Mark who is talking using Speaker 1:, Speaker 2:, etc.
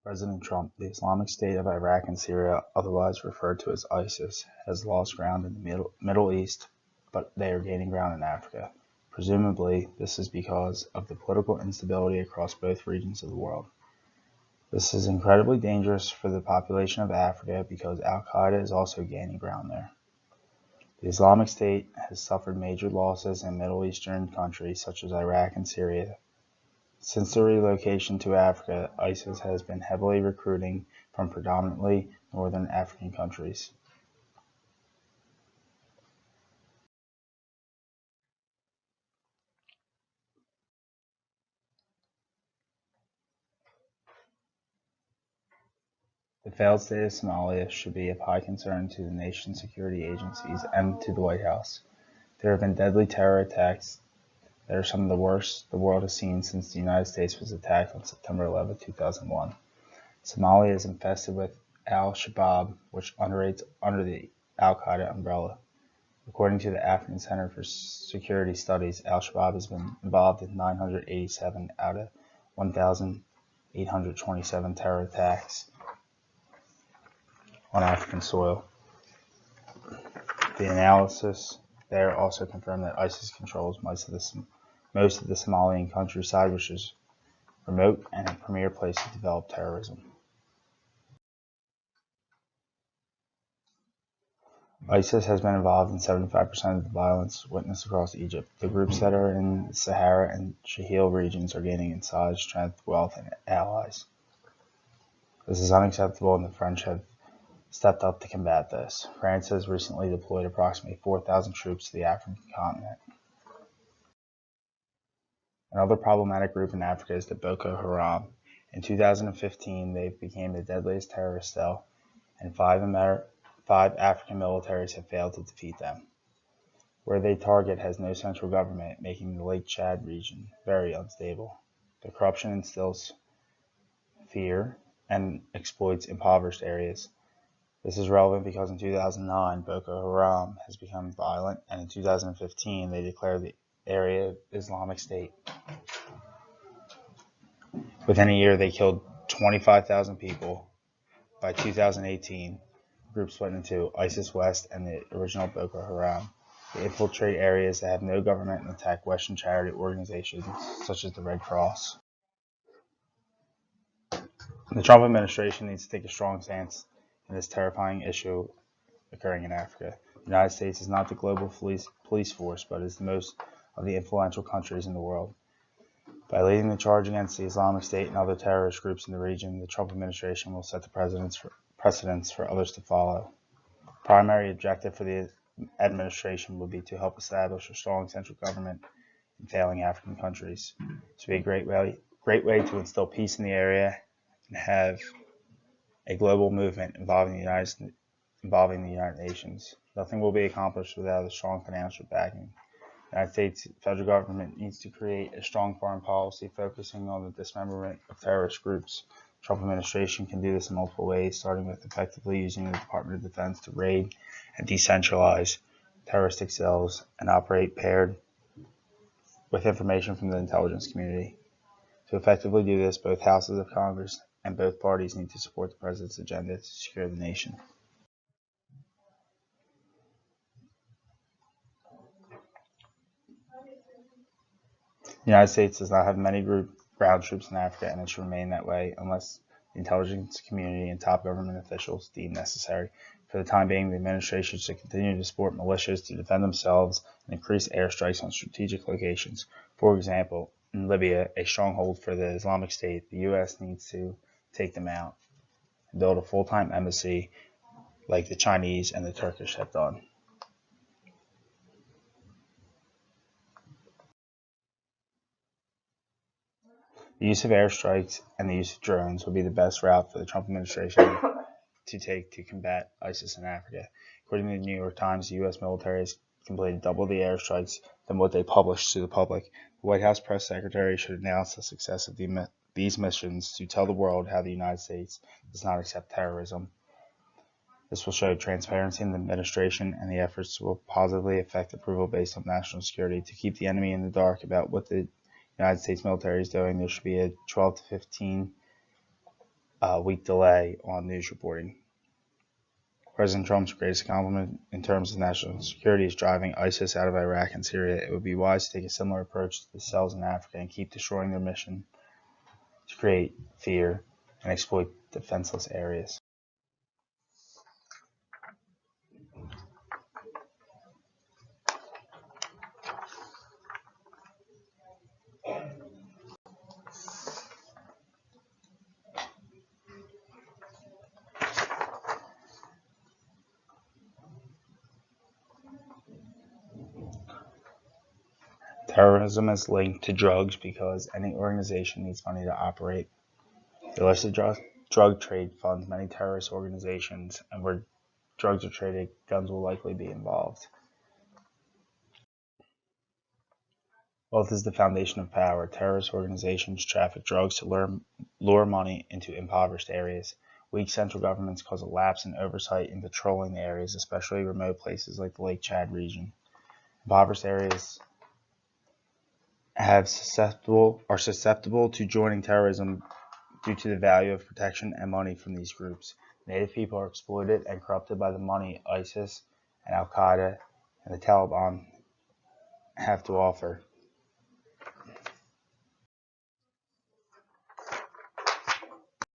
Speaker 1: President Trump, the Islamic State of Iraq and Syria, otherwise referred to as ISIS, has lost ground in the Middle East, but they are gaining ground in Africa. Presumably, this is because of the political instability across both regions of the world. This is incredibly dangerous for the population of Africa because Al-Qaeda is also gaining ground there. The Islamic State has suffered major losses in Middle Eastern countries such as Iraq and Syria. Since the relocation to Africa, ISIS has been heavily recruiting from predominantly northern African countries. The failed state of Somalia should be of high concern to the nation's security agencies and to the White House. There have been deadly terror attacks that are some of the worst the world has seen since the United States was attacked on September 11, 2001. Somalia is infested with al-Shabaab, which operates under the al-Qaeda umbrella. According to the African Center for Security Studies, al-Shabaab has been involved in 987 out of 1,827 terror attacks on African soil. The analysis there also confirmed that ISIS controls most of the Somalian countryside, which is remote and a premier place to develop terrorism. ISIS has been involved in 75% of the violence witnessed across Egypt. The groups that are in the Sahara and Sahel regions are gaining in size, strength, wealth, and allies. This is unacceptable, and the French have stepped up to combat this. France has recently deployed approximately 4,000 troops to the African continent. Another problematic group in Africa is the Boko Haram. In 2015, they became the deadliest terrorist cell, and five African militaries have failed to defeat them. Where they target has no central government, making the Lake Chad region very unstable. The corruption instills fear and exploits impoverished areas. This is relevant because in 2009, Boko Haram has become violent, and in 2015, they declared the area Islamic State. Within a year, they killed 25,000 people. By 2018, groups split into ISIS West and the original Boko Haram. They infiltrate areas that have no government and attack Western charity organizations such as the Red Cross. The Trump administration needs to take a strong stance in this terrifying issue occurring in Africa. The United States is not the global police force, but is the most of the influential countries in the world. By leading the charge against the Islamic State and other terrorist groups in the region, the Trump administration will set the precedents for others to follow. The primary objective for the administration would be to help establish a strong central government in failing African countries. This would be a great way to instill peace in the area and have a global movement involving the United Nations. Nothing will be accomplished without a strong financial backing. The United States federal government needs to create a strong foreign policy focusing on the dismemberment of terrorist groups. The Trump administration can do this in multiple ways, starting with effectively using the Department of Defense to raid and decentralize terroristic cells and operate paired with information from the intelligence community. To effectively do this, both houses of Congress and both parties need to support the president's agenda to secure the nation. The United States does not have many ground troops in Africa, and it should remain that way unless the intelligence community and top government officials deem necessary. For the time being, the administration should continue to support militias to defend themselves and increase airstrikes on strategic locations. For example, in Libya, a stronghold for the Islamic State, the U.S. needs to take them out and build a full-time embassy like the Chinese and the Turkish have done. The use of airstrikes and the use of drones would be the best route for the Trump administration to take to combat ISIS in Africa. According to the New York Times, the U.S. military has completed double the airstrikes than what they published to the public. The White House press secretary should announce the success of these missions to tell the world how the United States does not accept terrorism. This will show transparency in the administration, and the efforts will positively affect approval based on national security. To keep the enemy in the dark about what the United States military is doing, there should be a 12 to 15 week delay on news reporting. President Trump's greatest accomplishment in terms of national security is driving ISIS out of Iraq and Syria. It would be wise to take a similar approach to the cells in Africa and keep destroying their mission to create fear and exploit defenseless areas. Terrorism is linked to drugs because any organization needs money to operate. The illicit drug trade funds many terrorist organizations, and where drugs are traded, guns will likely be involved. Wealth is the foundation of power. Terrorist organizations traffic drugs to lure money into impoverished areas. Weak central governments cause a lapse in oversight in patrolling the areas, especially remote places like the Lake Chad region. Impoverished areas are susceptible to joining terrorism due to the value of protection and money from these groups. Native people are exploited and corrupted by the money ISIS and Al-Qaeda and the Taliban have to offer.